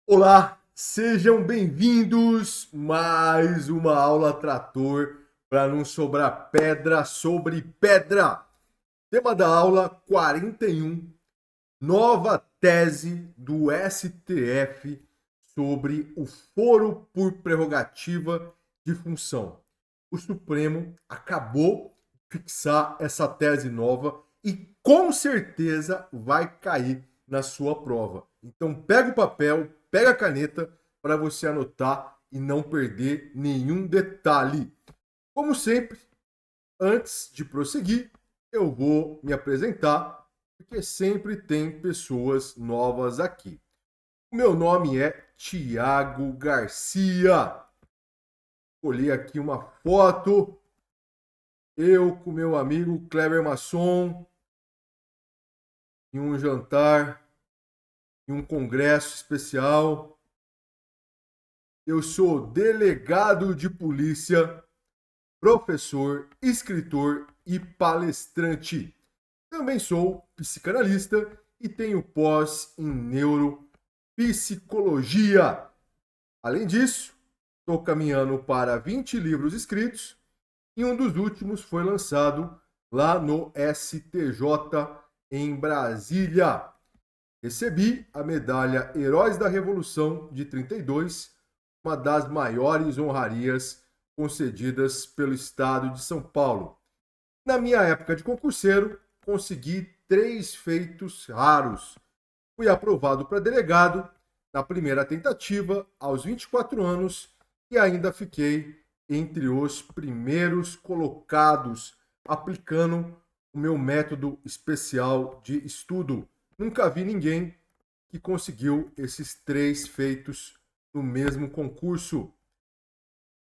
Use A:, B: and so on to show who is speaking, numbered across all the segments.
A: Olá, sejam bem-vindos mais uma aula trator para não sobrar pedra sobre pedra. Tema da aula 41, nova tese do STF sobre o foro por prerrogativa de função. O Supremo acabou de fixar essa tese nova e com certeza vai cair na sua prova. Então pega o papel, pega a caneta para você anotar e não perder nenhum detalhe. Como sempre, antes de prosseguir, eu vou me apresentar, porque sempre tem pessoas novas aqui. O meu nome é Tiago Garcia. Escolhi aqui uma foto, eu com meu amigo Kleber Masson, em um jantar, em um congresso especial. Eu sou delegado de polícia, professor, escritor e palestrante. Também sou psicanalista e tenho pós em neuropsicologia. Além disso, estou caminhando para 20 livros escritos e um dos últimos foi lançado lá no STJ em Brasília. Recebi a medalha Heróis da Revolução de 32, uma das maiores honrarias concedidas pelo Estado de São Paulo. Na minha época de concurseiro, consegui 3 feitos raros. Fui aprovado para delegado na primeira tentativa, aos 24 anos, e ainda fiquei entre os primeiros colocados, aplicando o meu método especial de estudo. Nunca vi ninguém que conseguiu esses 3 feitos no mesmo concurso.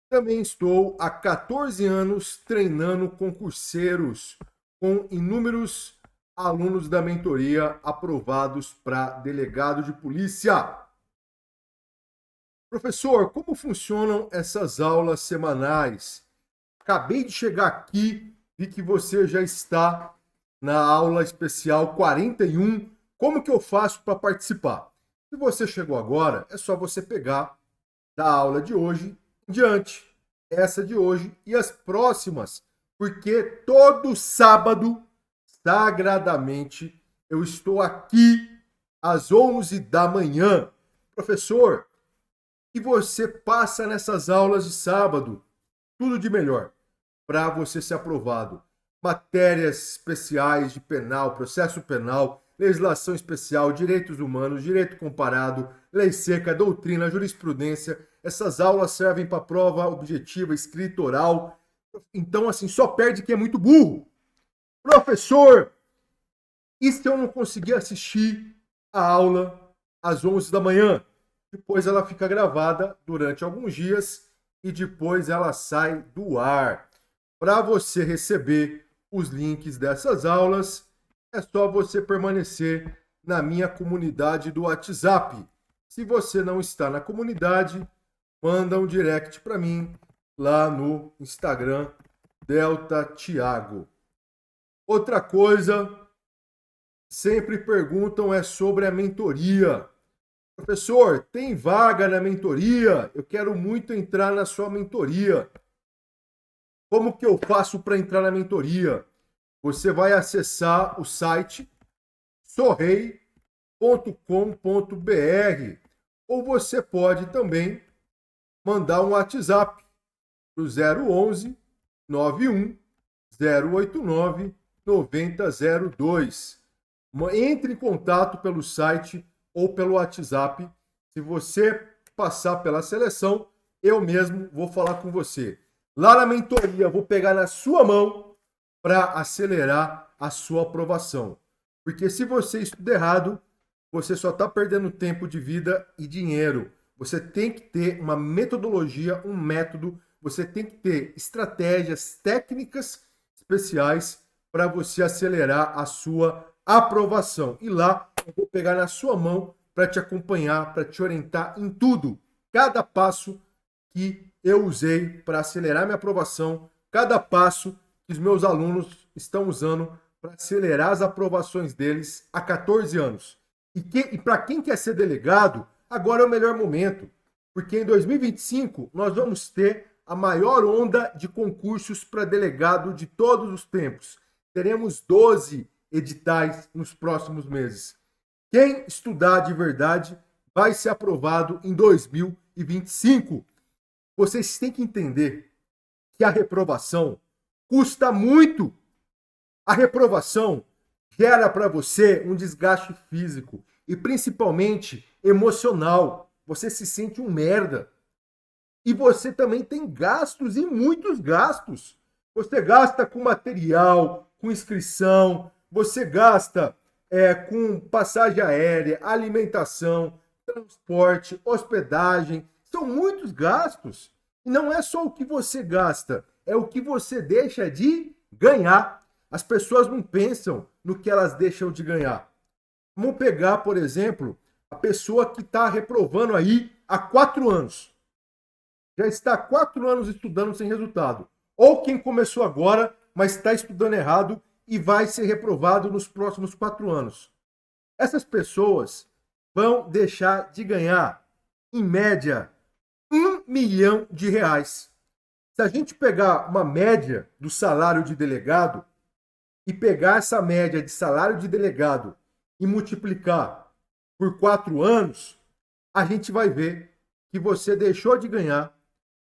A: Também estou há 14 anos treinando concurseiros com inúmeros alunos da mentoria aprovados para delegado de polícia. Professor, como funcionam essas aulas semanais? Acabei de chegar aqui, vi que você já está na aula especial 41. Como que eu faço para participar? Se você chegou agora, é só você pegar da aula de hoje em diante, essa de hoje e as próximas, porque todo sábado, sagradamente, eu estou aqui às 11 da manhã. Professor, e você passa nessas aulas de sábado, tudo de melhor para você ser aprovado. Matérias especiais de penal, processo penal, legislação especial, direitos humanos, direito comparado, lei seca, doutrina, jurisprudência. Essas aulas servem para prova objetiva, escrita, oral. Então, assim, só perde quem é muito burro. Professor, e se eu não conseguir assistir a aula às 11 da manhã? Depois ela fica gravada durante alguns dias e depois ela sai do ar. Para você receber os links dessas aulas, é só você permanecer na minha comunidade do WhatsApp. Se você não está na comunidade, manda um direct para mim lá no Instagram, Delta Thiago. Outra coisa, sempre perguntam é sobre a mentoria. Professor, tem vaga na mentoria? Eu quero muito entrar na sua mentoria. Como que eu faço para entrar na mentoria? Você vai acessar o site sorrei.com.br ou você pode também mandar um WhatsApp para o 011 91 089 9002. Entre em contato pelo site ou pelo WhatsApp. Se você passar pela seleção, eu mesmo vou falar com você. Lá na mentoria, eu vou pegar na sua mão para acelerar a sua aprovação. Porque se você estuda errado, você só está perdendo tempo de vida e dinheiro. Você tem que ter uma metodologia, um método, você tem que ter estratégias técnicas especiais para você acelerar a sua aprovação. E lá eu vou pegar na sua mão para te acompanhar, para te orientar em tudo. Cada passo que eu usei para acelerar minha aprovação, cada passo que os meus alunos estão usando para acelerar as aprovações deles há 14 anos. E para quem quer ser delegado, agora é o melhor momento, porque em 2025 nós vamos ter a maior onda de concursos para delegado de todos os tempos. Teremos 12 editais nos próximos meses. Quem estudar de verdade vai ser aprovado em 2025. Vocês têm que entender que a reprovação custa muito. A reprovação gera para você um desgaste físico e principalmente emocional. Você se sente um merda. E você também tem gastos e muitos gastos. Você gasta com material, com inscrição, você gasta com passagem aérea, alimentação, transporte, hospedagem. São muitos gastos. E não é só o que você gasta, é o que você deixa de ganhar. As pessoas não pensam no que elas deixam de ganhar. Vamos pegar, por exemplo, a pessoa que está reprovando aí há 4 anos. Já está há 4 anos estudando sem resultado. Ou quem começou agora, mas está estudando errado e vai ser reprovado nos próximos 4 anos. Essas pessoas vão deixar de ganhar, em média, R$ 1 milhão. Se a gente pegar uma média do salário de delegado e pegar essa média de salário de delegado e multiplicar por 4 anos, a gente vai ver que você deixou de ganhar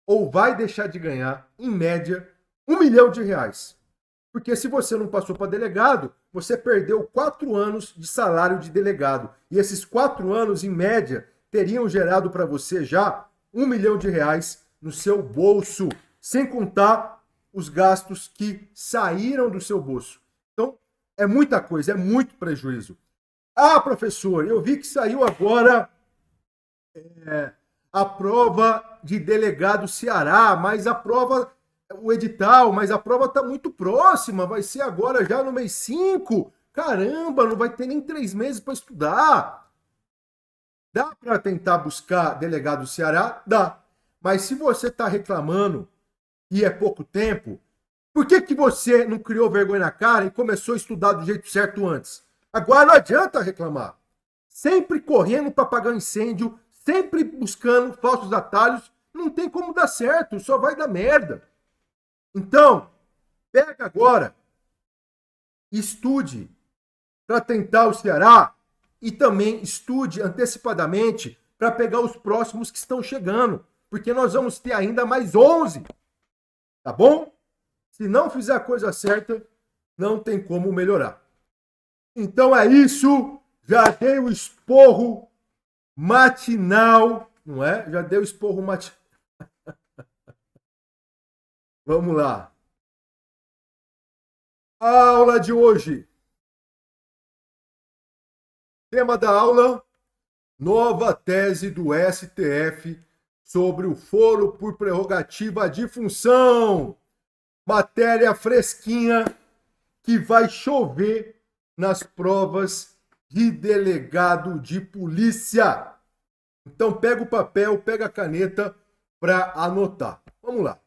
A: ou vai deixar de ganhar, em média, R$ 1 milhão. Porque se você não passou para delegado, você perdeu 4 anos de salário de delegado. E esses 4 anos, em média, teriam gerado para você já R$ 1 milhão no seu bolso, sem contar os gastos que saíram do seu bolso. Então, é muita coisa, é muito prejuízo. Ah, professor, eu vi que saiu agora a prova de delegado Ceará, mas a prova, o edital, mas a prova está muito próxima, vai ser agora já no mês 5. Caramba, não vai ter nem 3 meses para estudar. Dá para tentar buscar delegado Ceará? Dá. Mas se você está reclamando e é pouco tempo, por que você não criou vergonha na cara e começou a estudar do jeito certo antes? Agora não adianta reclamar. Sempre correndo para apagar incêndio, sempre buscando falsos atalhos, não tem como dar certo, só vai dar merda. Então, pega agora, estude para tentar o Ceará e também estude antecipadamente para pegar os próximos que estão chegando, porque nós vamos ter ainda mais 11, tá bom? Se não fizer a coisa certa, não tem como melhorar. Então é isso, já dei o esporro matinal, não é? Já deu esporro matinal. Vamos lá. A aula de hoje. Tema da aula: nova tese do STF sobre o foro por prerrogativa de função. Matéria fresquinha que vai chover nas provas de delegado de polícia. Então pega o papel, pega a caneta para anotar. Vamos lá.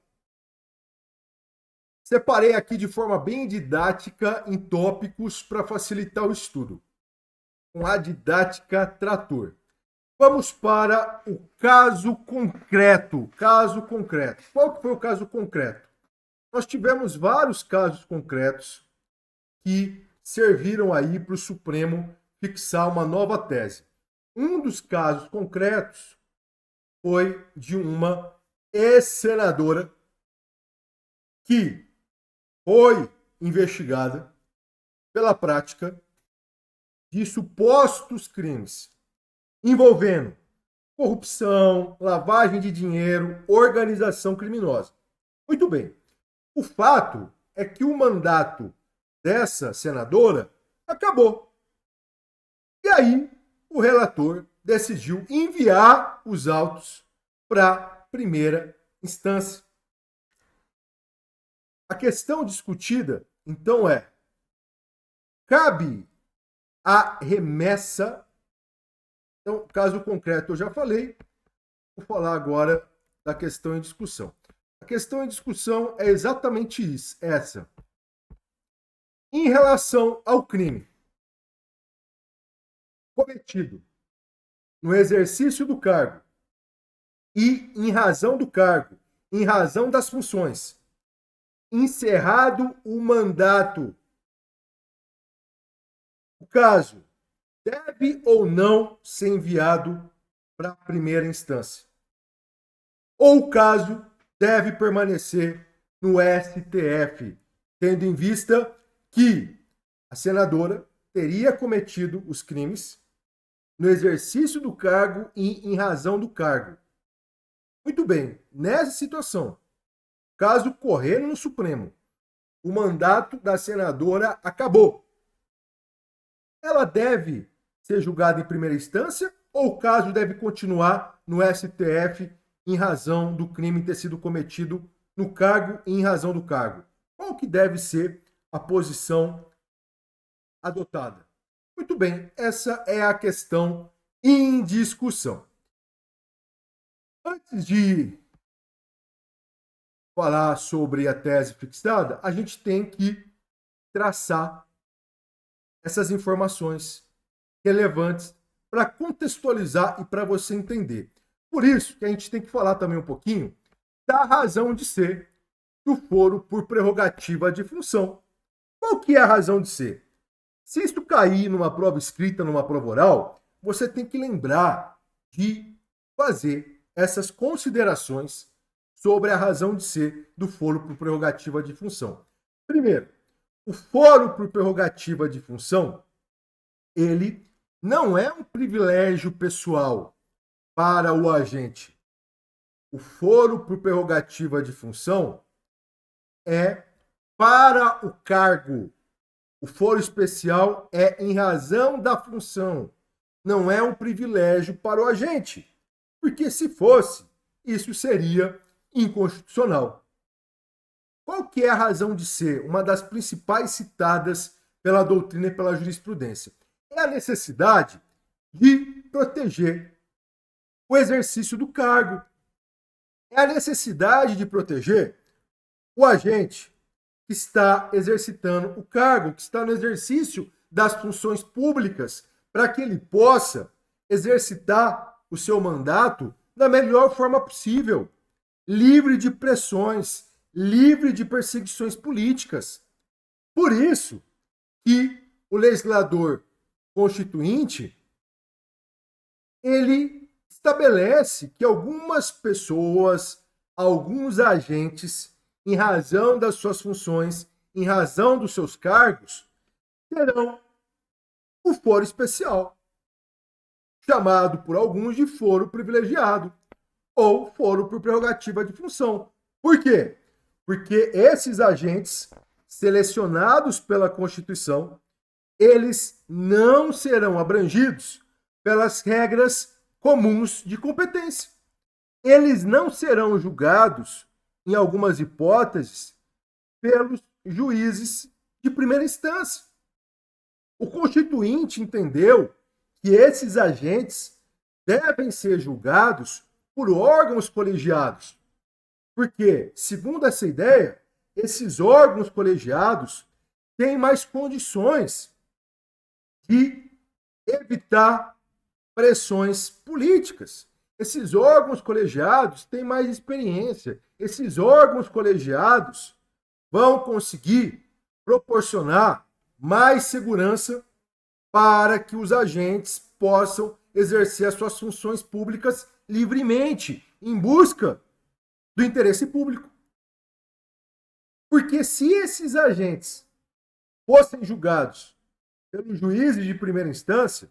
A: Separei aqui de forma bem didática em tópicos para facilitar o estudo. Com a didática trator. Vamos para o caso concreto. Caso concreto. Qual que foi o caso concreto? Nós tivemos vários casos concretos que serviram aí para o Supremo fixar uma nova tese. Um dos casos concretos foi de uma ex-senadora que foi investigada pela prática de supostos crimes envolvendo corrupção, lavagem de dinheiro, organização criminosa. Muito bem. O fato é que o mandato dessa senadora acabou. E aí, o relator decidiu enviar os autos para primeira instância. A questão discutida, então, é: cabe a remessa? Então, caso concreto eu já falei, vou falar agora da questão em discussão. A questão em discussão é exatamente isso, essa. Em relação ao crime cometido no exercício do cargo e em razão do cargo, em razão das funções, encerrado o mandato, o caso deve ou não ser enviado para a primeira instância. Ou o caso deve permanecer no STF, tendo em vista que a senadora teria cometido os crimes no exercício do cargo e em razão do cargo. Muito bem, nessa situação, caso correndo no Supremo, o mandato da senadora acabou. Ela deve ser julgada em primeira instância ou o caso deve continuar no STF em razão do crime ter sido cometido no cargo e em razão do cargo? Qual que deve ser a posição adotada? Muito bem, essa é a questão em discussão. Antes de falar sobre a tese fixada, a gente tem que traçar essas informações relevantes para contextualizar e para você entender. Por isso que a gente tem que falar também um pouquinho da razão de ser do foro por prerrogativa de função. Qual que é a razão de ser? Se isso cair numa prova escrita, numa prova oral, você tem que lembrar de fazer essas considerações sobre a razão de ser do foro por prerrogativa de função. Primeiro, o foro por prerrogativa de função, ele não é um privilégio pessoal para o agente. O foro por prerrogativa de função é para o cargo. O foro especial é em razão da função. Não é um privilégio para o agente. Porque se fosse, isso seria inconstitucional. Qual que é a razão de ser? Uma das principais citadas pela doutrina e pela jurisprudência. É a necessidade de proteger o exercício do cargo. É a necessidade de proteger o agente que está exercitando o cargo, que está no exercício das funções públicas, para que ele possa exercitar o seu mandato da melhor forma possível, livre de pressões, livre de perseguições políticas. Por isso que o legislador constituinte, ele estabelece que algumas pessoas, alguns agentes, em razão das suas funções, em razão dos seus cargos, terão o foro especial, chamado por alguns de foro privilegiado, ou foro por prerrogativa de função. Por quê? Porque esses agentes, selecionados pela Constituição, eles não serão abrangidos pelas regras comuns de competência. Eles não serão julgados, em algumas hipóteses, pelos juízes de primeira instância. O Constituinte entendeu que esses agentes devem ser julgados por órgãos colegiados. Porque, segundo essa ideia, esses órgãos colegiados têm mais condições de evitar pressões políticas. Esses órgãos colegiados têm mais experiência. Esses órgãos colegiados vão conseguir proporcionar mais segurança para que os agentes possam exercer as suas funções públicas livremente, em busca do interesse público. Porque se esses agentes fossem julgados pelos juízes de primeira instância,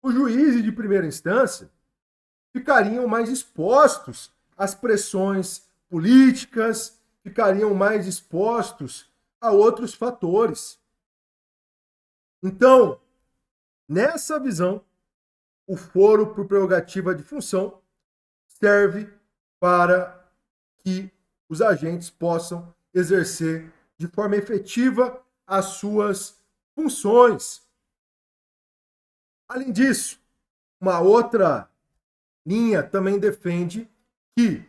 A: os juízes de primeira instância ficariam mais expostos às pressões políticas, ficariam mais expostos a outros fatores. Então, nessa visão, o foro por prerrogativa de função serve para que os agentes possam exercer de forma efetiva as suas funções. Além disso, uma outra linha também defende que,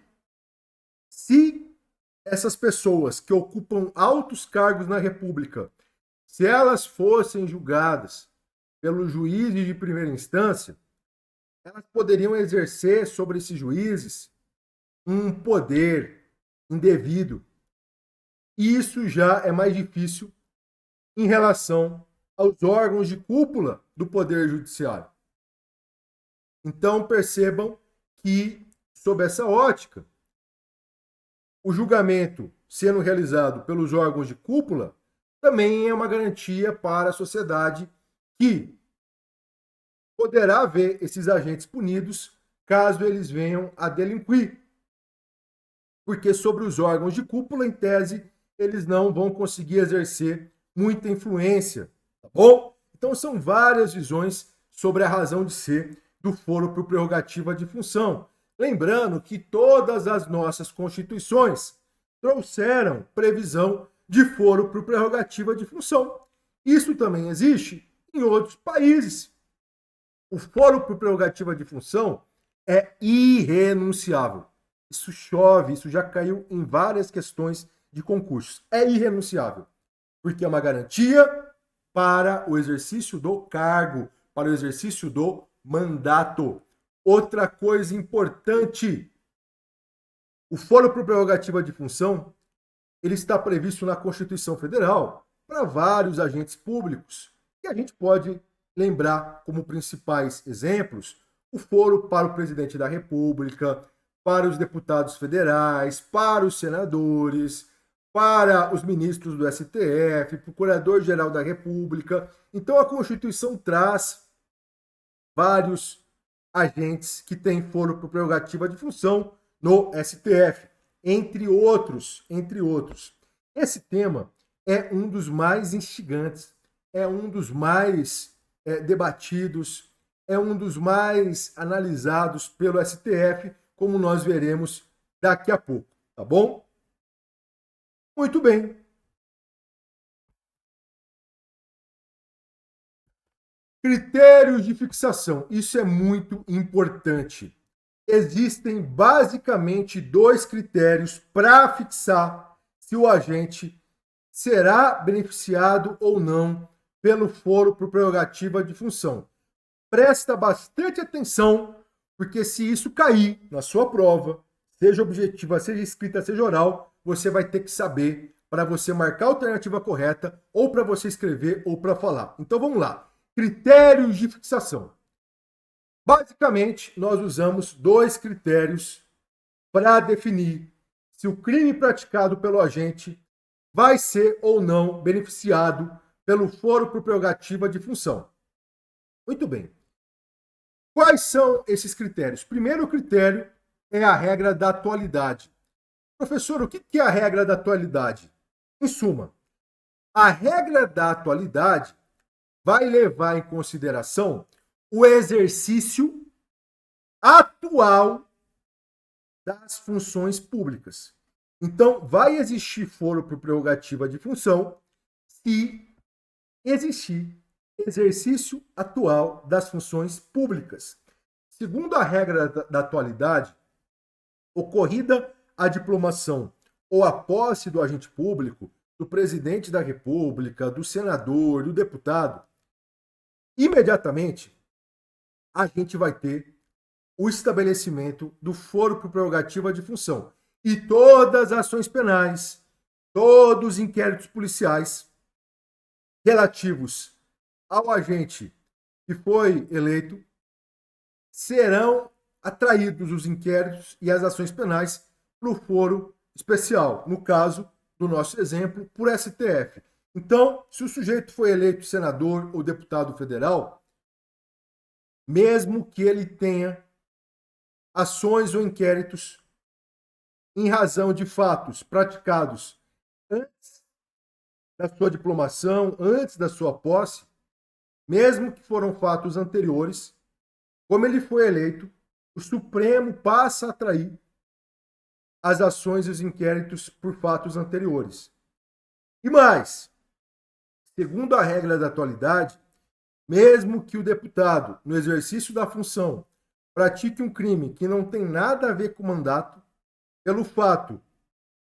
A: se essas pessoas que ocupam altos cargos na República, se elas fossem julgadas pelos juízes de primeira instância, elas poderiam exercer sobre esses juízes um poder indevido. E isso já é mais difícil em relação aos órgãos de cúpula do Poder Judiciário. Então, percebam que, sob essa ótica, o julgamento sendo realizado pelos órgãos de cúpula também é uma garantia para a sociedade que poderá ver esses agentes punidos caso eles venham a delinquir. Porque sobre os órgãos de cúpula, em tese, eles não vão conseguir exercer muita influência, tá bom? Então são várias visões sobre a razão de ser do foro por prerrogativa de função. Lembrando que todas as nossas constituições trouxeram previsão de foro por prerrogativa de função. Isso também existe em outros países. O foro por prerrogativa de função é irrenunciável. Isso chove, isso já caiu em várias questões de concursos. É irrenunciável, porque é uma garantia para o exercício do cargo, para o exercício do mandato. Outra coisa importante, o foro por prerrogativa de função, ele está previsto na Constituição Federal para vários agentes públicos. E a gente pode lembrar como principais exemplos o foro para o presidente da República, para os deputados federais, para os senadores, para os ministros do STF, Procurador-Geral da República. Então a Constituição traz vários agentes que têm foro por prerrogativa de função no STF, entre outros. Esse tema é um dos mais instigantes, é um dos mais debatidos, é um dos mais analisados pelo STF, como nós veremos daqui a pouco, tá bom? Muito bem. Critérios de fixação. Isso é muito importante. Existem basicamente 2 critérios para fixar se o agente será beneficiado ou não pelo foro por prerrogativa de função. Presta bastante atenção, porque se isso cair na sua prova, seja objetiva, seja escrita, seja oral, você vai ter que saber para você marcar a alternativa correta, ou para você escrever, ou para falar. Então vamos lá. Critérios de fixação. Basicamente, nós usamos 2 critérios para definir se o crime praticado pelo agente vai ser ou não beneficiado pelo foro por prerrogativa de função. Muito bem. Quais são esses critérios? Primeiro critério é a regra da atualidade. Professor, o que é a regra da atualidade? Em suma, a regra da atualidade vai levar em consideração o exercício atual das funções públicas. Então, vai existir foro por prerrogativa de função se existir exercício atual das funções públicas. Segundo a regra da atualidade, ocorrida a diplomação ou a posse do agente público, do presidente da República, do senador, do deputado, imediatamente a gente vai ter o estabelecimento do foro por prerrogativa de função. E todas as ações penais, todos os inquéritos policiais relativos ao agente que foi eleito, serão atraídos os inquéritos e as ações penais para o foro especial, no caso do nosso exemplo, por STF. Então, se o sujeito foi eleito senador ou deputado federal, mesmo que ele tenha ações ou inquéritos em razão de fatos praticados antes da sua diplomação, antes da sua posse, mesmo que foram fatos anteriores, como ele foi eleito, o Supremo passa a atrair as ações e os inquéritos por fatos anteriores. E mais, segundo a regra da atualidade, mesmo que o deputado, no exercício da função, pratique um crime que não tem nada a ver com o mandato, pelo fato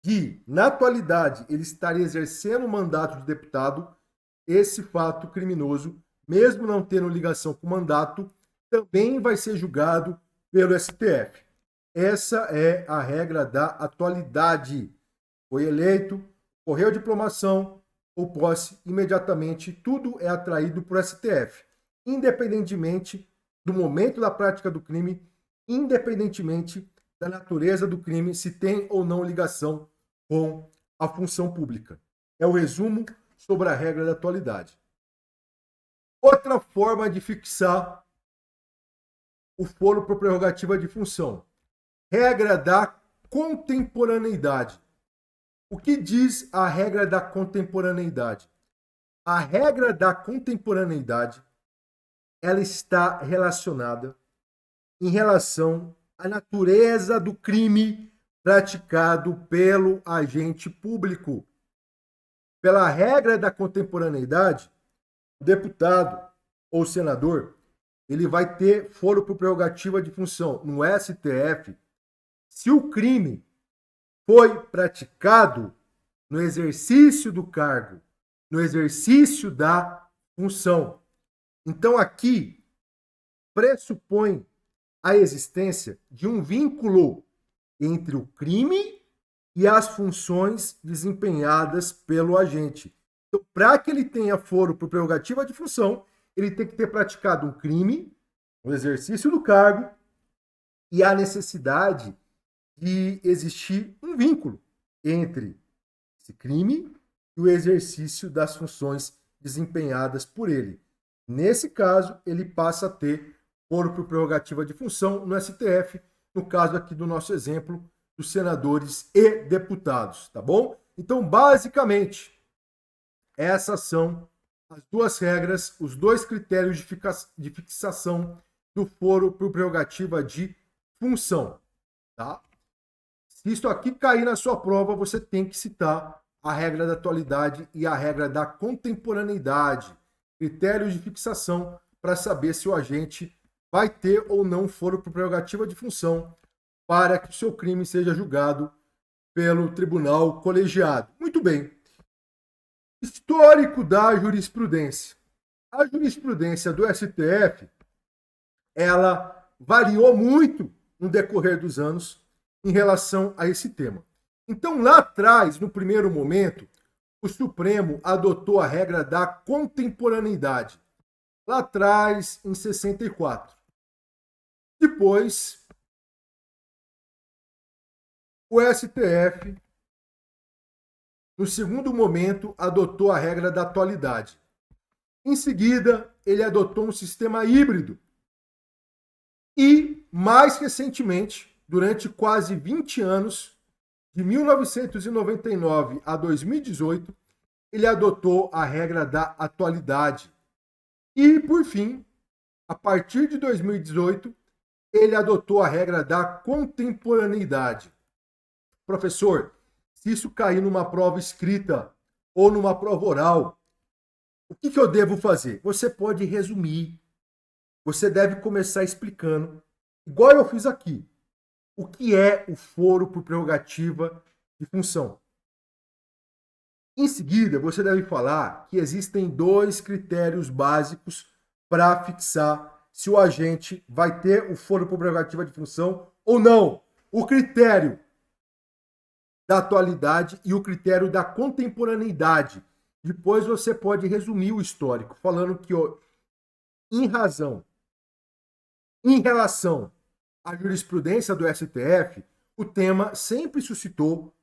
A: de, na atualidade, ele estar exercendo o mandato de deputado, esse fato criminoso, mesmo não tendo ligação com o mandato, também vai ser julgado pelo STF. Essa é a regra da atualidade. Foi eleito, correu diplomação ou posse, imediatamente tudo é atraído para o STF, independentemente do momento da prática do crime, independentemente da natureza do crime, se tem ou não ligação com a função pública. É o resumo sobre a regra da atualidade. Outra forma de fixar o foro por prerrogativa de função. Regra da contemporaneidade. O que diz a regra da contemporaneidade? A regra da contemporaneidade, ela está relacionada em relação à natureza do crime praticado pelo agente público. Pela regra da contemporaneidade, o deputado ou senador, ele vai ter foro por prerrogativa de função no STF se o crime foi praticado no exercício do cargo, no exercício da função. Então, aqui, pressupõe a existência de um vínculo entre o crime e as funções desempenhadas pelo agente. Então, para que ele tenha foro por prerrogativa de função, ele tem que ter praticado um crime, no exercício do cargo, e a necessidade de existir um vínculo entre esse crime e o exercício das funções desempenhadas por ele. Nesse caso, ele passa a ter foro por prerrogativa de função no STF, no caso aqui do nosso exemplo, dos senadores e deputados, tá bom? Então, basicamente, essas são as duas regras, os dois critérios de fixação do foro por prerrogativa de função, tá? Se isso aqui cair na sua prova, você tem que citar a regra da atualidade e a regra da contemporaneidade, critérios de fixação para saber se o agente vai ter ou não foro por prerrogativa de função para que o seu crime seja julgado pelo tribunal colegiado. Muito bem. Histórico da jurisprudência. A jurisprudência do STF, ela variou muito no decorrer dos anos em relação a esse tema. Então, lá atrás, no primeiro momento, o Supremo adotou a regra da contemporaneidade. Lá atrás, em 64. Depois, o STF, no segundo momento, adotou a regra da atualidade. Em seguida, ele adotou um sistema híbrido. E, mais recentemente, durante quase 20 anos, de 1999 a 2018, ele adotou a regra da atualidade. E, por fim, a partir de 2018, ele adotou a regra da contemporaneidade. Professor, se isso cair numa prova escrita ou numa prova oral, o que eu devo fazer? Você pode resumir. Você deve começar explicando, igual eu fiz aqui, o que é o foro por prerrogativa de função. Em seguida, você deve falar que existem dois critérios básicos para fixar se o agente vai ter o foro por prerrogativa de função ou não. O critério da atualidade e o critério da contemporaneidade. Depois você pode resumir o histórico, falando que, em relação à jurisprudência do STF, o tema sempre suscitou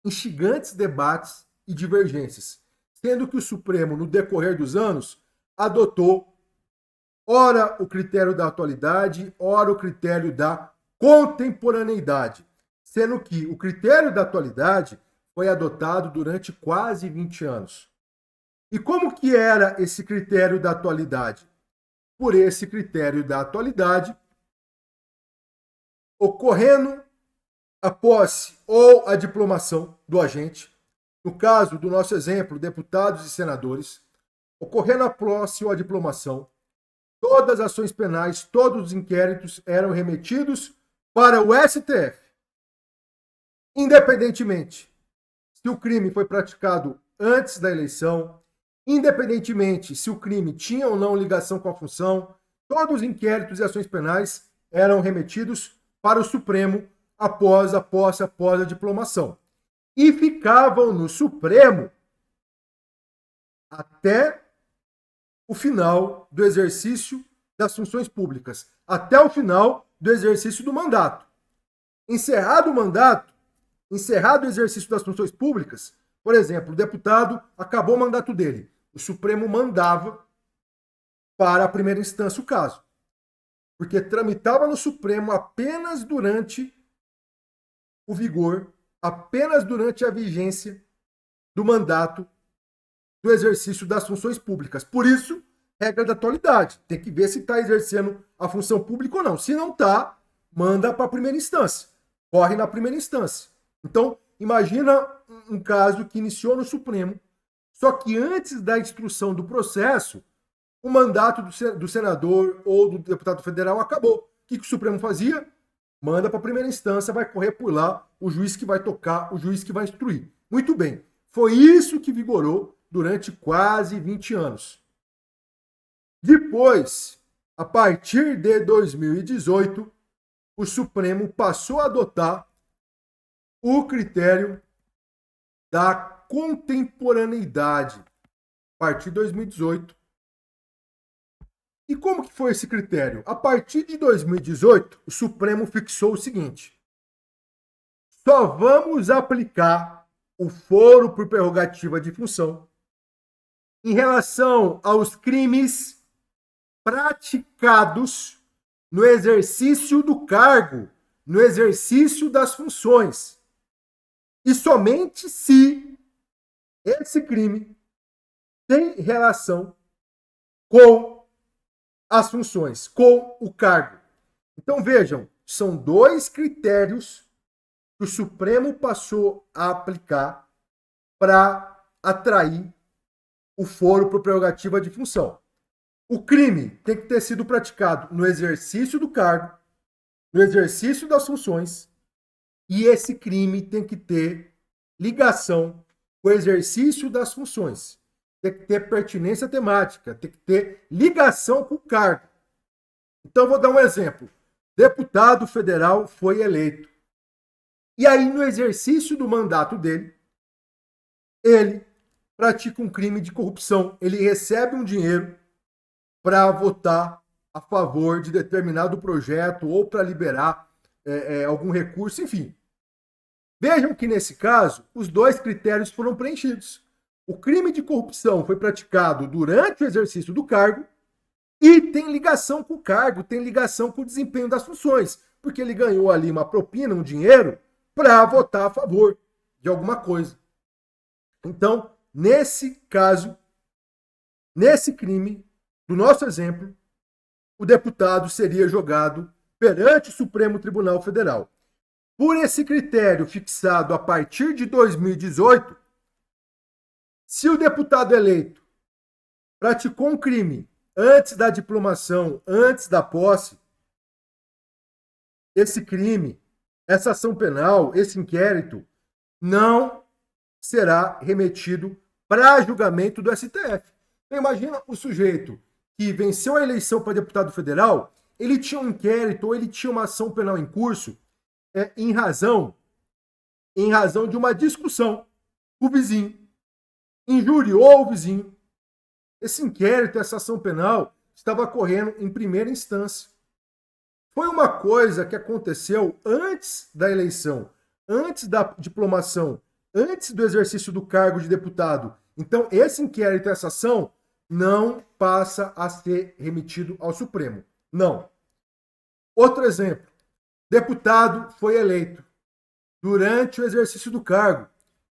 A: instigantes debates e divergências, sendo que o Supremo, no decorrer dos anos, adotou ora o critério da atualidade, ora o critério da contemporaneidade, sendo que o critério da atualidade foi adotado durante quase 20 anos. E como que era esse critério da atualidade? Por esse critério da atualidade, ocorrendo a posse ou a diplomação do agente, no caso do nosso exemplo, deputados e senadores, ocorrendo a posse ou a diplomação, todas as ações penais, todos os inquéritos eram remetidos para o STF. Independentemente se o crime foi praticado antes da eleição, independentemente se o crime tinha ou não ligação com a função, Todos os inquéritos e ações penais eram remetidos para o Supremo após a posse, após a diplomação. E ficavam no Supremo até o final do exercício das funções públicas, até o final do exercício do mandato. Encerrado o mandato, encerrado o exercício das funções públicas, por exemplo, o deputado acabou o mandato dele, o Supremo mandava para a primeira instância o caso, porque tramitava no Supremo apenas durante o vigor, apenas durante a vigência do mandato do exercício das funções públicas. Por isso, regra da atualidade. Tem que ver se está exercendo a função pública ou não. Se não está, manda para a primeira instância. Corre na primeira instância. Então, imagina um caso que iniciou no Supremo, só que antes da instrução do processo, o mandato do senador ou do deputado federal acabou. O que o Supremo fazia? Manda para a primeira instância, vai correr por lá, o juiz que vai tocar, o juiz que vai instruir. Muito bem. Foi isso que vigorou durante quase 20 anos. Depois, a partir de 2018, o Supremo passou a adotar o critério da contemporaneidade. A partir de 2018. E como que foi esse critério? A partir de 2018, o Supremo fixou o seguinte: só vamos aplicar o foro por prerrogativa de função em relação aos crimes praticados no exercício do cargo, no exercício das funções. E somente se esse crime tem relação com as funções, com o cargo. Então vejam, são dois critérios que o Supremo passou a aplicar para atrair o foro por prerrogativa de função. O crime tem que ter sido praticado no exercício do cargo, no exercício das funções, e esse crime tem que ter ligação com o exercício das funções. Tem que ter pertinência temática, tem que ter ligação com o cargo. Então, vou dar um exemplo. Deputado federal foi eleito. E aí, no exercício do mandato dele, ele pratica um crime de corrupção. Ele recebe um dinheiro para votar a favor de determinado projeto ou para liberar algum recurso, enfim. Vejam que, nesse caso, os dois critérios foram preenchidos. O crime de corrupção foi praticado durante o exercício do cargo e tem ligação com o cargo, tem ligação com o desempenho das funções, porque ele ganhou ali uma propina, um dinheiro, para votar a favor de alguma coisa. Então, nesse caso, nesse crime, do nosso exemplo, o deputado seria jogado perante o Supremo Tribunal Federal. Por esse critério fixado a partir de 2018, se o deputado eleito praticou um crime antes da diplomação, antes da posse, esse crime, essa ação penal, esse inquérito, não será remetido para julgamento do STF. Então, imagina o sujeito que venceu a eleição para deputado federal, ele tinha um inquérito ou ele tinha uma ação penal em curso em razão de uma discussão com o vizinho. Injuriou o vizinho. Esse inquérito, essa ação penal, estava correndo em primeira instância. Foi uma coisa que aconteceu antes da eleição, antes da diplomação, antes do exercício do cargo de deputado. Então, esse inquérito, essa ação, não passa a ser remetido ao Supremo. Não. Outro exemplo. Deputado foi eleito. Durante o exercício do cargo,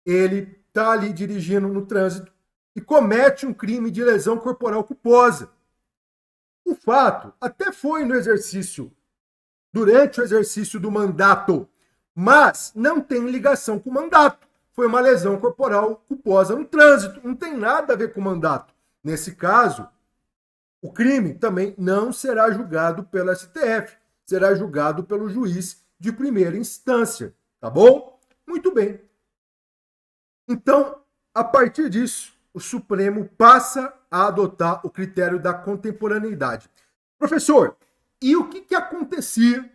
A: ele está ali dirigindo no trânsito e comete um crime de lesão corporal culposa. O fato até foi no exercício, durante o exercício do mandato, mas não tem ligação com o mandato. Foi uma lesão corporal culposa no trânsito, não tem nada a ver com o mandato. Nesse caso, o crime também não será julgado pelo STF, será julgado pelo juiz de primeira instância, tá bom? Muito bem. Então, a partir disso, o Supremo passa a adotar o critério da contemporaneidade. Professor, e o que acontecia?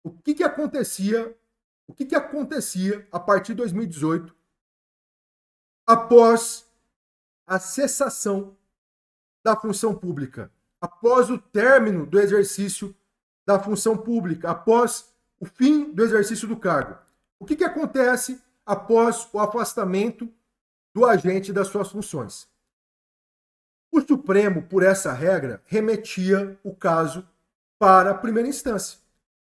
A: O que acontecia? O que acontecia a partir de 2018, após a cessação da função pública, após o término do exercício da função pública, após o fim do exercício do cargo? O que acontece após o afastamento do agente das suas funções? O Supremo, por essa regra, remetia o caso para a primeira instância.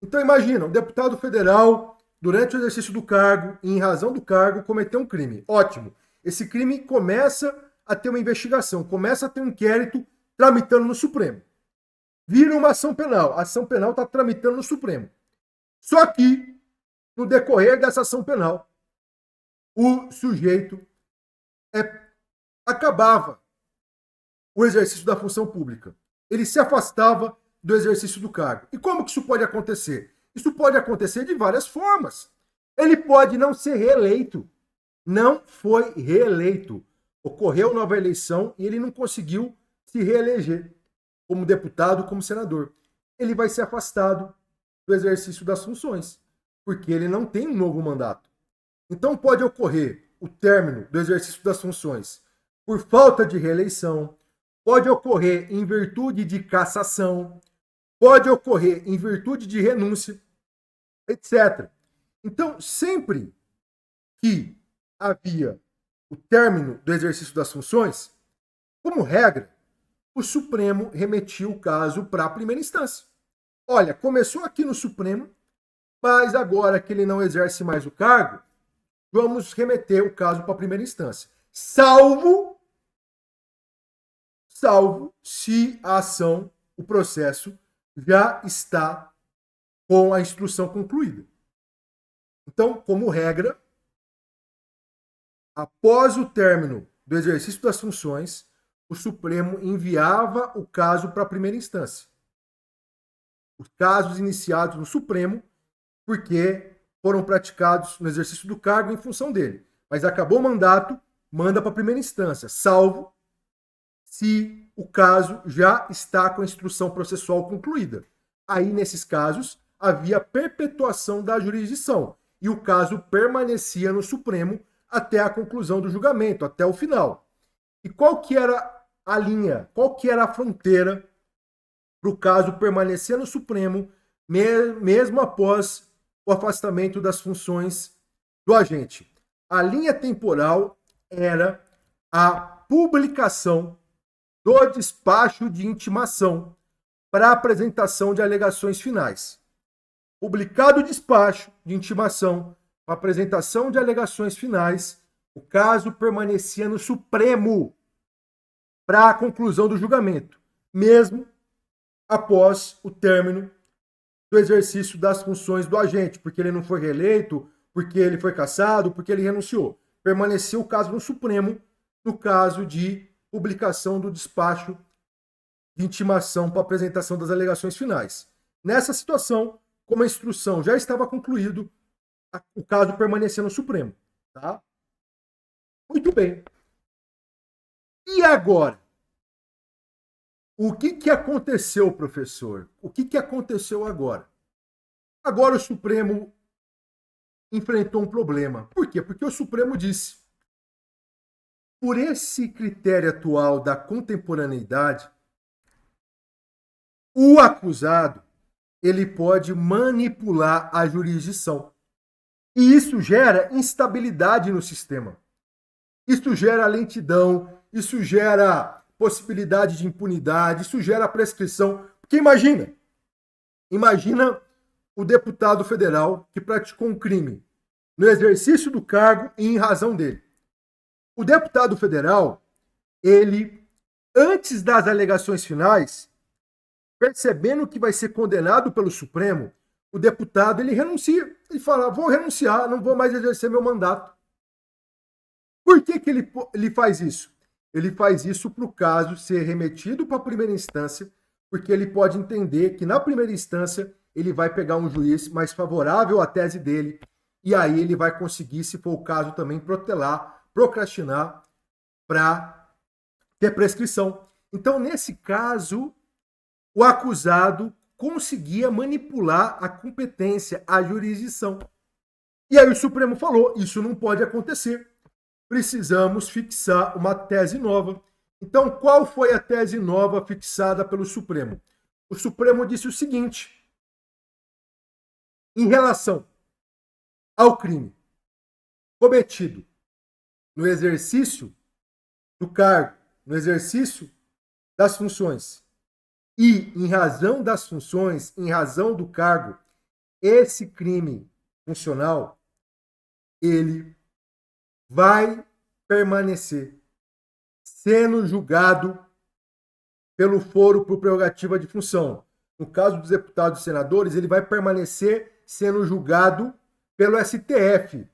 A: Então imagina, um deputado federal, durante o exercício do cargo, e em razão do cargo, cometeu um crime. Ótimo. Esse crime começa a ter uma investigação, começa a ter um inquérito tramitando no Supremo. Vira uma ação penal. A ação penal está tramitando no Supremo. Só que, no decorrer dessa ação penal, o sujeito acabava o exercício da função pública. Ele se afastava do exercício do cargo. E como que isso pode acontecer? Isso pode acontecer de várias formas. Ele pode não ser reeleito. Não foi reeleito. Ocorreu nova eleição e ele não conseguiu se reeleger como deputado, como senador. Ele vai ser afastado do exercício das funções, porque ele não tem um novo mandato. Então pode ocorrer o término do exercício das funções por falta de reeleição, pode ocorrer em virtude de cassação, pode ocorrer em virtude de renúncia, etc. Então, sempre que havia o término do exercício das funções, como regra, o Supremo remetia o caso para a primeira instância. Olha, começou aqui no Supremo, mas agora que ele não exerce mais o cargo, vamos remeter o caso para a primeira instância. Salvo se a ação, o processo, já está com a instrução concluída. Então, como regra, após o término do exercício das funções, o Supremo enviava o caso para a primeira instância. Os casos iniciados no Supremo, porque foram praticados no exercício do cargo em função dele. Mas acabou o mandato, manda para a primeira instância, salvo se o caso já está com a instrução processual concluída. Aí, nesses casos, havia perpetuação da jurisdição e o caso permanecia no Supremo até a conclusão do julgamento, até o final. E qual que era a linha, qual que era a fronteira para o caso permanecer no Supremo, mesmo após o afastamento das funções do agente? A linha temporal era a publicação do despacho de intimação para apresentação de alegações finais. Publicado o despacho de intimação para apresentação de alegações finais, o caso permanecia no Supremo para a conclusão do julgamento, mesmo após o término do exercício das funções do agente, porque ele não foi reeleito, porque ele foi cassado, porque ele renunciou. Permaneceu o caso no Supremo, no caso de publicação do despacho de intimação para apresentação das alegações finais. Nessa situação, como a instrução já estava concluído, o caso permanecia no Supremo. Tá? Muito bem. E agora? O que aconteceu, professor? O que aconteceu agora? Agora o Supremo enfrentou um problema. Por quê? Porque o Supremo disse: por esse critério atual da contemporaneidade, o acusado ele pode manipular a jurisdição. E isso gera instabilidade no sistema. Isso gera lentidão, isso gera possibilidade de impunidade, isso gera prescrição. Porque imagina o deputado federal que praticou um crime no exercício do cargo e em razão dele. O deputado federal, ele, antes das alegações finais, percebendo que vai ser condenado pelo Supremo, o deputado ele renuncia. Ele fala: vou renunciar, não vou mais exercer meu mandato. Por que ele faz isso? Ele faz isso para o caso ser remetido para a primeira instância, porque ele pode entender que na primeira instância ele vai pegar um juiz mais favorável à tese dele, e aí ele vai conseguir, se for o caso, também protelar, procrastinar para ter prescrição. Então, nesse caso, o acusado conseguia manipular a competência, a jurisdição. E aí o Supremo falou, isso não pode acontecer. Precisamos fixar uma tese nova. Então, qual foi a tese nova fixada pelo Supremo? O Supremo disse o seguinte: em relação ao crime cometido no exercício do cargo, no exercício das funções e em razão das funções, em razão do cargo, esse crime funcional, ele vai permanecer sendo julgado pelo foro por prerrogativa de função. No caso dos deputados e senadores, ele vai permanecer sendo julgado pelo STF,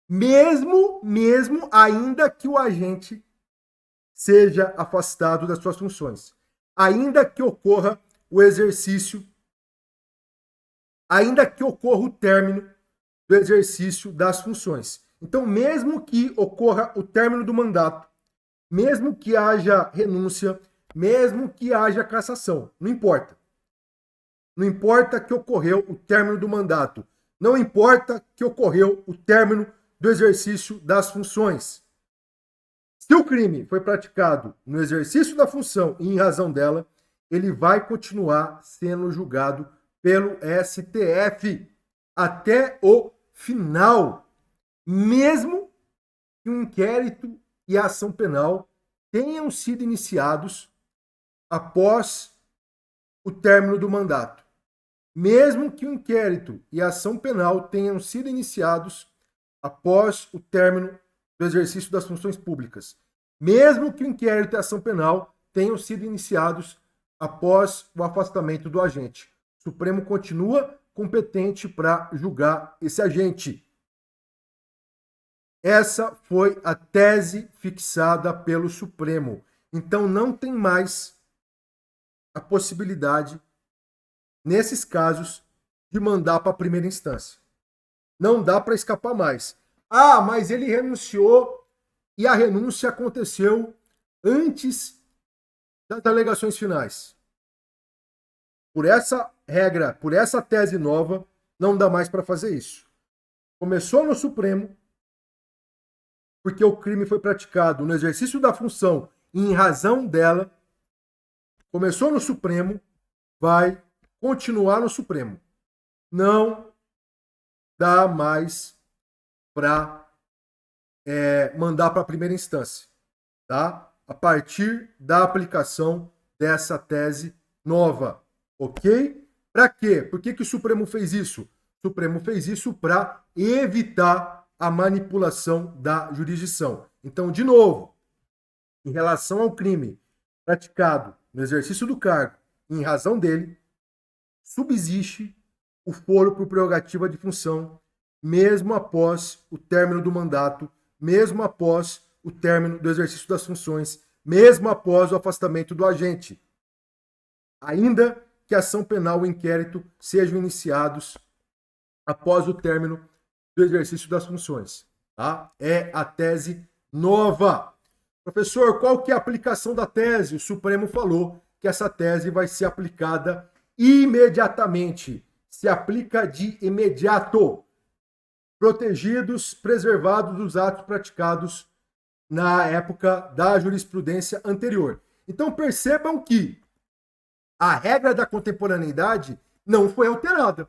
A: mesmo ainda que o agente seja afastado das suas funções, ainda que ocorra o exercício, ainda que ocorra o término do exercício das funções. Então, mesmo que ocorra o término do mandato, mesmo que haja renúncia, mesmo que haja cassação, não importa. Não importa que ocorreu o término do mandato, não importa que ocorreu o término do exercício das funções. Se o crime foi praticado no exercício da função e em razão dela, ele vai continuar sendo julgado pelo STF até o final, mesmo que um inquérito e a ação penal tenham sido iniciados após o término do mandato. Mesmo que o inquérito e a ação penal tenham sido iniciados após o término do exercício das funções públicas. Mesmo que o inquérito e a ação penal tenham sido iniciados após o afastamento do agente. O Supremo continua competente para julgar esse agente. Essa foi a tese fixada pelo Supremo. Então não tem mais a possibilidade, nesses casos, de mandar para a primeira instância. Não dá para escapar mais. Ah, mas ele renunciou e a renúncia aconteceu antes das alegações finais. Por essa regra, por essa tese nova, não dá mais para fazer isso. Começou no Supremo, porque o crime foi praticado no exercício da função e em razão dela. Começou no Supremo, vai continuar no Supremo. Não dá mais para mandar para a primeira instância, tá? A partir da aplicação dessa tese nova, ok? Para quê? Por que o Supremo fez isso? O Supremo fez isso para evitar a manipulação da jurisdição. Então, de novo, em relação ao crime praticado no exercício do cargo e em razão dele, subsiste o foro por prerrogativa de função, mesmo após o término do mandato, mesmo após o término do exercício das funções, mesmo após o afastamento do agente, ainda que a ação penal ou inquérito sejam iniciados após o término do exercício das funções. Tá? É a tese nova. Professor, qual que é a aplicação da tese? O Supremo falou que essa tese vai ser aplicada imediatamente. Se aplica de imediato. Protegidos, preservados dos atos praticados na época da jurisprudência anterior. Então percebam que a regra da contemporaneidade não foi alterada.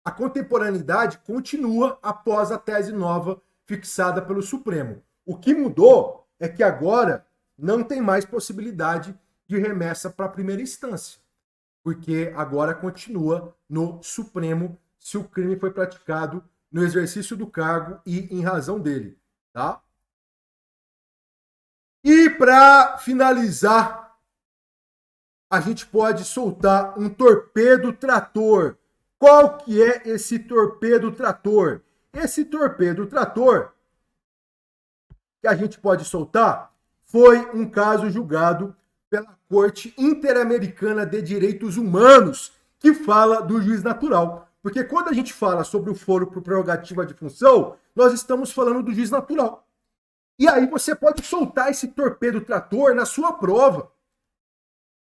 A: A contemporaneidade continua após a tese nova fixada pelo Supremo. O que mudou é que agora não tem mais possibilidade de remessa para a primeira instância, porque agora continua no Supremo se o crime foi praticado no exercício do cargo e em razão dele, tá? E para finalizar, a gente pode soltar um torpedo trator. Qual que é esse torpedo trator? Esse torpedo trator que a gente pode soltar foi um caso julgado pela Corte Interamericana de Direitos Humanos, que fala do juiz natural. Porque quando a gente fala sobre o foro por prerrogativa de função, nós estamos falando do juiz natural. E aí você pode soltar esse torpedo trator na sua prova,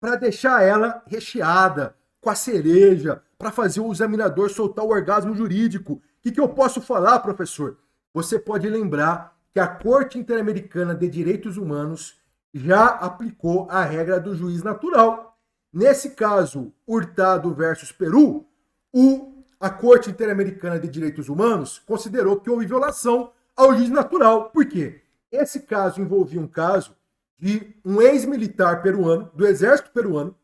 A: para deixar ela recheada, com a cereja, para fazer o examinador soltar o orgasmo jurídico. O que eu posso falar, professor? Você pode lembrar que a Corte Interamericana de Direitos Humanos já aplicou a regra do juiz natural. Nesse caso, Hurtado versus Peru, a Corte Interamericana de Direitos Humanos considerou que houve violação ao juiz natural. Por quê? Esse caso envolvia um caso de um ex-militar peruano, do exército peruano,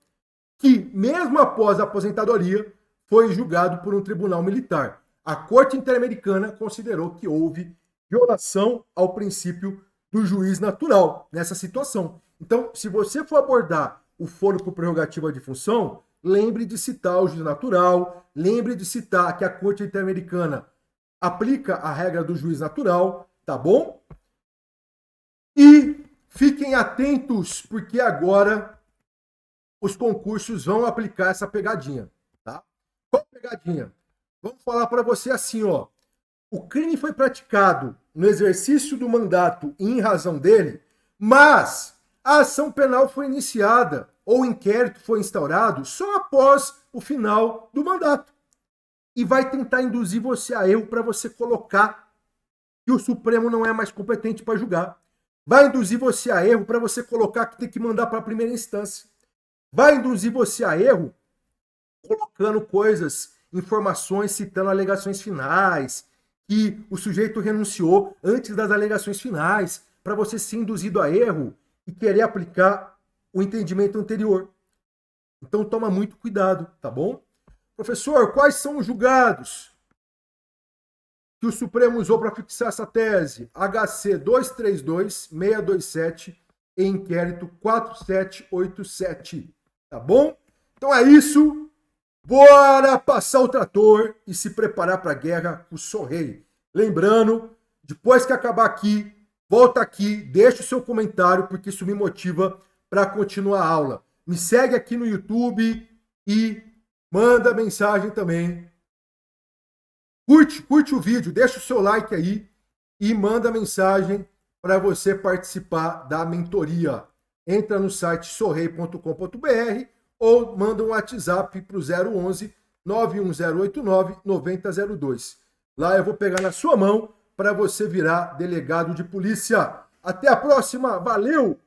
A: que, mesmo após a aposentadoria, foi julgado por um tribunal militar. A Corte Interamericana considerou que houve violação ao princípio do juiz natural nessa situação. Então, se você for abordar o foro por prerrogativa de função, lembre de citar o juiz natural, lembre de citar que a Corte Interamericana aplica a regra do juiz natural, tá bom? E fiquem atentos, porque agora os concursos vão aplicar essa pegadinha, tá? Qual pegadinha? Vamos falar para você assim, ó. O crime foi praticado no exercício do mandato e em razão dele, mas a ação penal foi iniciada ou o inquérito foi instaurado só após o final do mandato. E vai tentar induzir você a erro para você colocar que o Supremo não é mais competente para julgar. Vai induzir você a erro para você colocar que tem que mandar para a primeira instância. Vai induzir você a erro colocando coisas, informações, citando alegações finais, que o sujeito renunciou antes das alegações finais, para você ser induzido a erro e querer aplicar o entendimento anterior. Então toma muito cuidado, tá bom? Professor, quais são os julgados que o Supremo usou para fixar essa tese? HC 232-627 e inquérito 4787. Tá bom? Então é isso. Bora passar o trator e se preparar para a guerra com o Sorrei. Lembrando, depois que acabar aqui, volta aqui, deixa o seu comentário, porque isso me motiva para continuar a aula. Me segue aqui no YouTube e manda mensagem também. Curte o vídeo, deixa o seu like aí e manda mensagem para você participar da mentoria. Entra no site sorrei.com.br ou manda um WhatsApp para o 011 91089 9002. Lá eu vou pegar na sua mão para você virar delegado de polícia. Até a próxima, valeu!